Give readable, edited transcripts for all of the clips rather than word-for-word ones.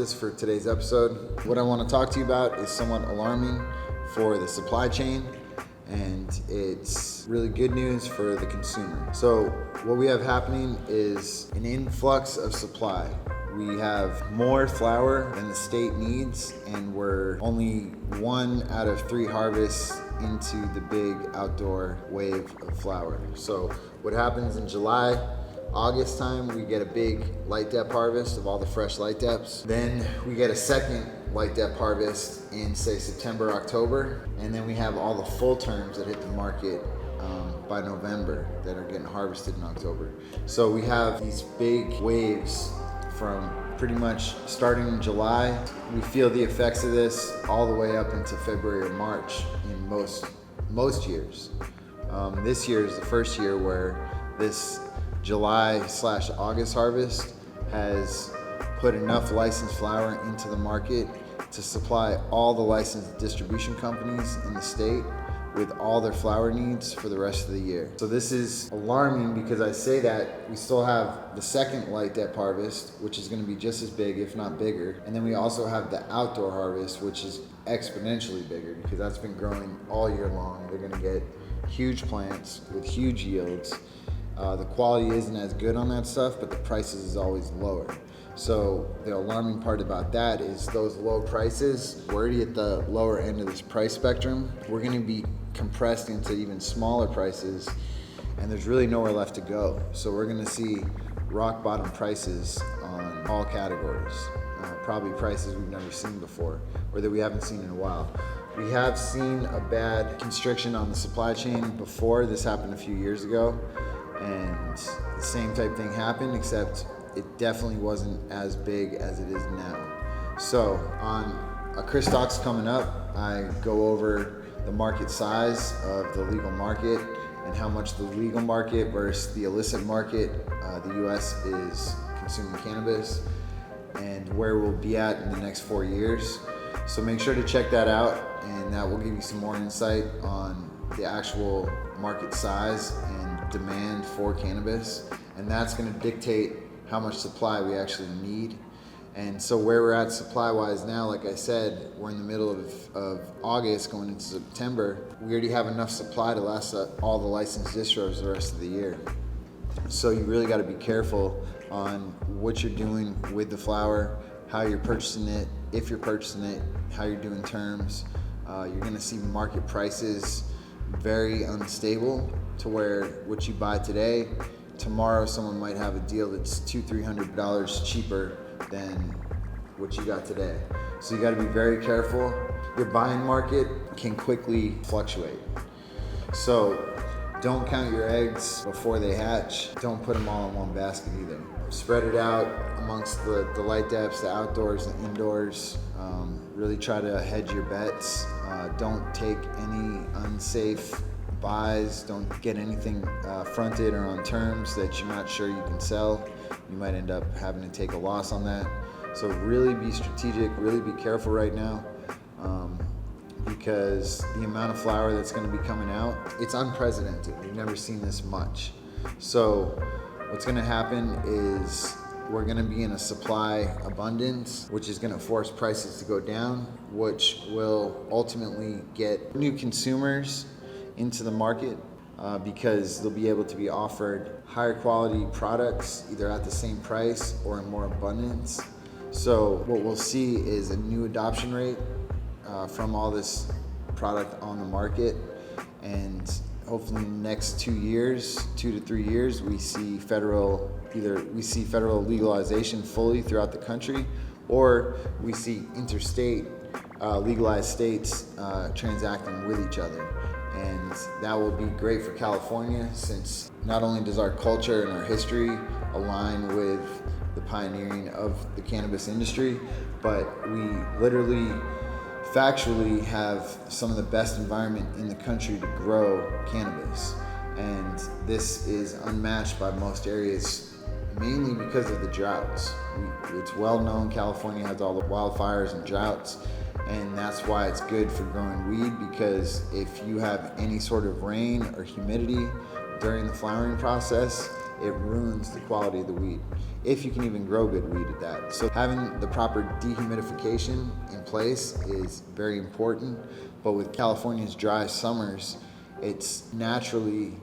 synopsis for today's episode. What I want to talk to you about is somewhat alarming for the supply chain, and it's really good news for the consumer. So what we have happening is an influx of supply. We have more flower than the state needs, and we're only 1 out of 3 harvests into the big outdoor wave of flower. So what happens in July, August time, we get a big light dep harvest of all the fresh light deps. Then we get a second light dep harvest in, say, September, October. And then we have all the full terms that hit the market by November that are getting harvested in October. So we have these big waves from pretty much starting in July. We feel the effects of this all the way up into February or March in most years. This year is the first year where this July/August harvest has put enough licensed flower into the market to supply all the licensed distribution companies in the state with all their flower needs for the rest of the year. So this is alarming because I say that we still have the second light dep harvest, which is going to be just as big, if not bigger. And then we also have the outdoor harvest, which is exponentially bigger because that's been growing all year long. They're going to get huge plants with huge yields. The quality isn't as good on that stuff, but the prices is always lower. So the alarming part about that is those low prices, we're already at the lower end of this price spectrum. We're going to be compressed into even smaller prices, and there's really nowhere left to go. So we're going to see rock bottom prices on all categories, probably prices we've never seen before or that we haven't seen in a while. We have seen a bad constriction on the supply chain before. This happened a few years ago, and the same type thing happened, except it definitely wasn't as big as it is now. So on a Chris Talks coming up, I go over the market size of the legal market and how much the legal market versus the illicit market, the US is consuming cannabis, and where we'll be at in the next 4 years. So make sure to check that out, and that will give you some more insight on the actual market size and demand for cannabis, and that's going to dictate how much supply we actually need. And so where we're at supply-wise now, like I said, we're in the middle of August going into September. We already have enough supply to last all the licensed distros the rest of the year. So you really got to be careful on what you're doing with the flower, how you're purchasing it, if you're purchasing it, how you're doing terms. You're going to see market prices very unstable to where what you buy today, tomorrow someone might have a deal that's $200-300 cheaper than what you got today. So you got to be very careful. Your buying market can quickly fluctuate. So don't count your eggs before they hatch. Don't put them all in one basket either. Spread it out amongst the light deps, the outdoors, the indoors. Really try to hedge your bets. Don't take any unsafe buys. Don't get anything fronted or on terms that you're not sure you can sell. You might end up having to take a loss on that. So really be strategic, really be careful right now, because the amount of flower that's going to be coming out, it's unprecedented. We've never seen this much. So what's going to happen is we're going to be in a supply abundance, which is going to force prices to go down, which will ultimately get new consumers into the market because they'll be able to be offered higher quality products either at the same price or in more abundance. So what we'll see is a new adoption rate from all this product on the market, and hopefully in the next 2 years, 2 to 3 years, we see federal legalization fully throughout the country, or we see interstate legalized states transacting with each other. And that will be great for California, since not only does our culture and our history align with the pioneering of the cannabis industry, but we literally, factually have some of the best environment in the country to grow cannabis. And this is unmatched by most areas, mainly because of the droughts. It's well known California has all the wildfires and droughts, and that's why it's good for growing weed, because if you have any sort of rain or humidity during the flowering process, it ruins the quality of the weed, if you can even grow good weed at that. So having the proper dehumidification in place is very important, but with California's dry summers, it's naturally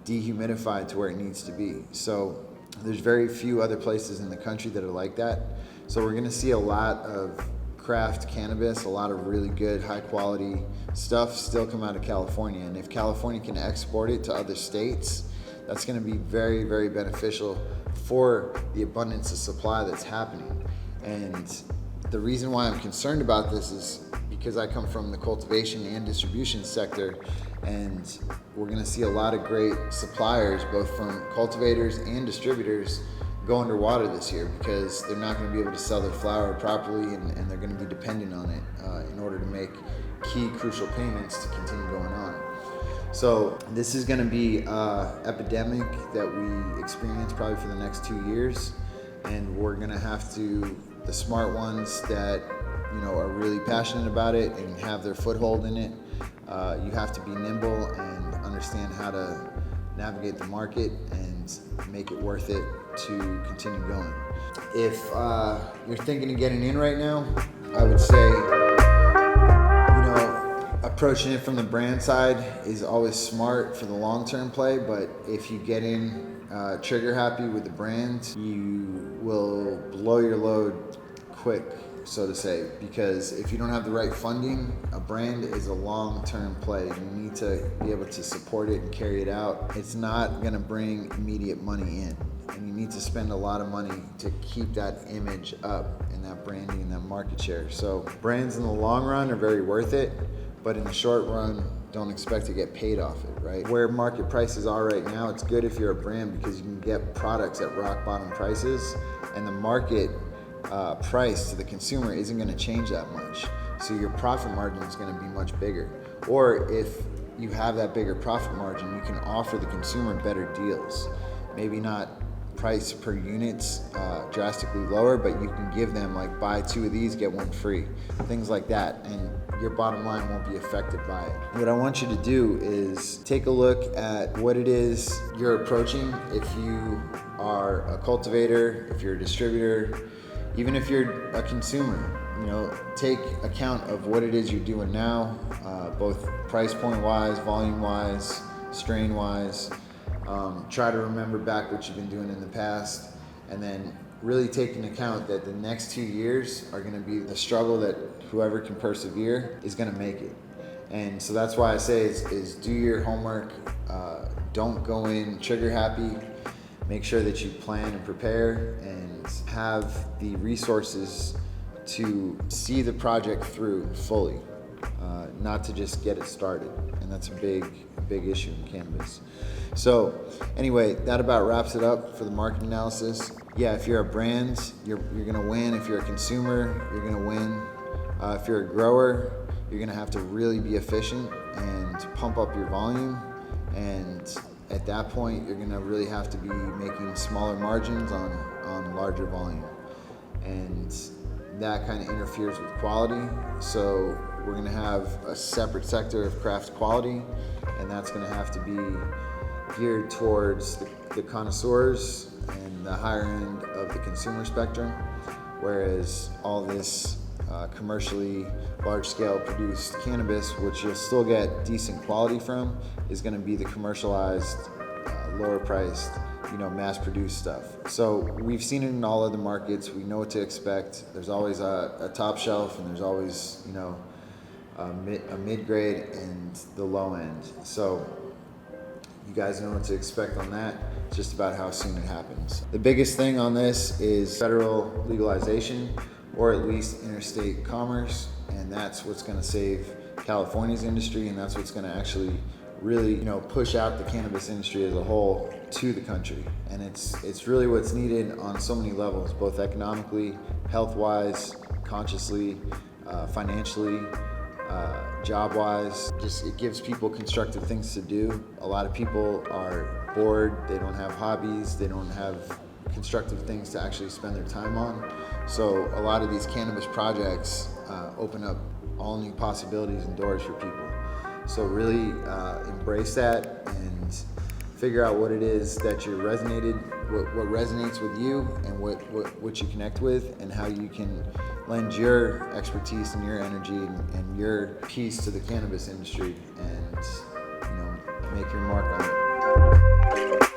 dehumidified to where it needs to be. So there's very few other places in the country that are like that. So we're gonna see a lot of craft cannabis, a lot of really good high quality stuff still come out of California. And if California can export it to other states, that's gonna be very, very beneficial for the abundance of supply that's happening. And the reason why I'm concerned about this is because I come from the cultivation and distribution sector, and we're gonna see a lot of great suppliers, both from cultivators and distributors, go underwater this year because they're not gonna be able to sell their flower properly, and they're gonna be dependent on it in order to make key crucial payments to continue going on. So this is gonna be an epidemic that we experience probably for the next 2 years, and we're gonna have to, the smart ones that are really passionate about it and have their foothold in it, you have to be nimble and understand how to navigate the market and make it worth it to continue going. If you're thinking of getting in right now, I would say, approaching it from the brand side is always smart for the long-term play, but if you get in trigger happy with the brand, you will blow your load quick, so to say, because if you don't have the right funding, a brand is a long-term play. You need to be able to support it and carry it out. It's not gonna bring immediate money in, and you need to spend a lot of money to keep that image up and that branding and that market share. So brands in the long run are very worth it, but in the short run, don't expect to get paid off it, right? Where market prices are right now, it's good if you're a brand because you can get products at rock bottom prices, and the market price to the consumer isn't gonna change that much. So your profit margin is gonna be much bigger. Or if you have that bigger profit margin, you can offer the consumer better deals. Maybe not price per units drastically lower, but you can give them like buy 2 of these, get 1 free, things like that. And your bottom line won't be affected by it. What I want you to do is take a look at what it is you're approaching. If you are a cultivator, if you're a distributor, even if you're a consumer, take account of what it is you're doing now, both price point wise, volume wise, strain wise. Try to remember back what you've been doing in the past, and then really take into account that the next 2 years are gonna be the struggle that whoever can persevere is gonna make it. And so that's why I say is do your homework, don't go in trigger happy, make sure that you plan and prepare and have the resources to see the project through fully, not to just get it started. And that's a big issue in cannabis. So anyway, that about wraps it up for the market analysis. Yeah, if you're a brand, you're gonna win. If you're a consumer, you're gonna win. If you're a grower, you're gonna have to really be efficient and pump up your volume. And at that point, you're gonna really have to be making smaller margins on larger volume. And that kind of interferes with quality. So we're gonna have a separate sector of craft quality, and that's gonna have to be geared towards the connoisseurs and the higher end of the consumer spectrum, whereas all this commercially large-scale produced cannabis, which you'll still get decent quality from, is going to be the commercialized, lower-priced, mass-produced stuff. So we've seen it in all other markets. We know what to expect. There's always a top shelf, and there's always a mid-grade and the low end. So you guys know what to expect on that. It's just about how soon it happens. The biggest thing on this is federal legalization, or at least interstate commerce, and that's what's going to save California's industry, and that's what's going to actually really push out the cannabis industry as a whole to the country. And it's really what's needed on so many levels, both economically, health-wise, consciously, financially, job-wise. Just it gives people constructive things to do. A lot of people are bored, they don't have hobbies, they don't have constructive things to actually spend their time on. So a lot of these cannabis projects open up all new possibilities and doors for people. So really embrace that and figure out what it is that what resonates with you, and what you connect with, and how you can lend your expertise and your energy and your piece to the cannabis industry, and make your mark on it.